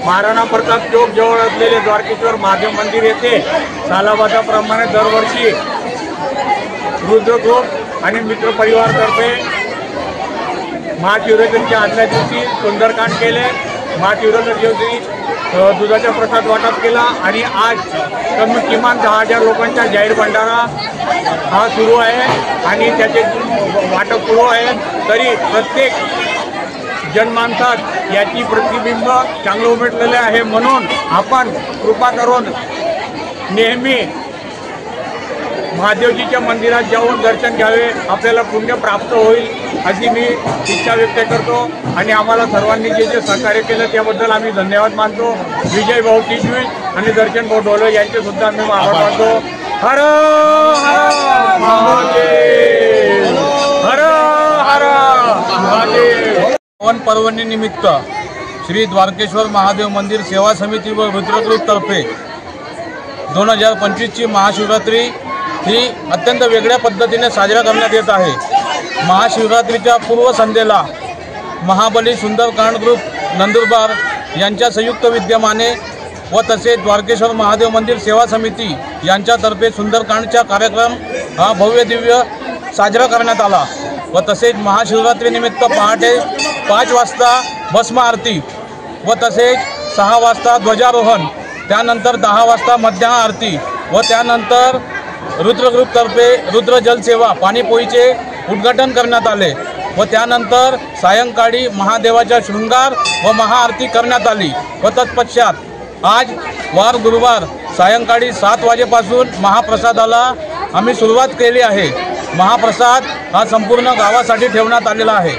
महाराणा प्रताप चौक जवळ असलेले द्वारकेश्वर महादेव मंदिर येथे सालाबादाप्रमाणे दरवर्षी रुद्रग्रुप आणि मित्र परिवारातर्फे महाशिवरात्रीच्या आदल्या दिवशी सुंदरकांड केले। महाशिवरात्री दिवशी दुधाचा प्रसाद वाटप केला आणि आज किमान 10,000 लोकांचा जाहीर भंडारा हा सुरू आहे आणि त्याचे वाटप सुरू आहे। तरी प्रत्येक जनमानसात याची प्रतिबिंब चांगलं उमटलेले आहे, म्हणून आपण कृपा करून नेहमी महादेवजीच्या मंदिरात जाऊन दर्शन घ्यावे, आपल्याला पुण्य प्राप्त होईल अशी मी इच्छा व्यक्त करतो। आणि आम्हाला सर्वांनी जे सहकार्य केलं त्याबद्दल आम्ही धन्यवाद मानतो। विजय भाऊ टिजवी आणि दर्शन भाऊ ढोले यांचे सुद्धा आम्ही आभार मानतो। हर हर महादेव, हर हर महादेव। पावन पर्वणीनिमित्त श्री द्वारकेश्वर महादेव मंदिर सेवा समिती व रुद्रग्रुप तर्फे 2025ची महाशिवरात्री ही अत्यंत वेगळ्या पद्धतीने साजरा करण्यात येत आहे। महाशिवरात्रीच्या पूर्वसंध्येला महाबली सुंदरकांड ग्रुप नंदुरबार यांच्या संयुक्त विद्यमाने व तसेच द्वारकेश्वर महादेव मंदिर सेवा समिती यांच्यातर्फे सुंदरकांडचा कार्यक्रम हा भव्य दिव्य साजरा करण्यात आला व तसेच महाशिवरात्रीनिमित्त पहाटे 5 वाजता भस्म आरती व तसेच 6 वाजता ध्वजारोहण, त्यानंतर 10 वाजता मध्याह्न आरती व त्यानंतर रुद्रग्रुपतर्फे रुद्र जलसेवा पाणीपोईचे उद्घाटन करण्यात आले व त्यानंतर सायंकाळी महादेवाचा शृंगार व महाआरती करण्यात आली व तत्पश्चात आज वार गुरुवार सायंकाळी 7 वाजेपासून महाप्रसादाला आम्ही सुरुवात केली आहे। महाप्रसाद हा संपूर्ण गावासाठी ठेवण्यात आलेला आहे।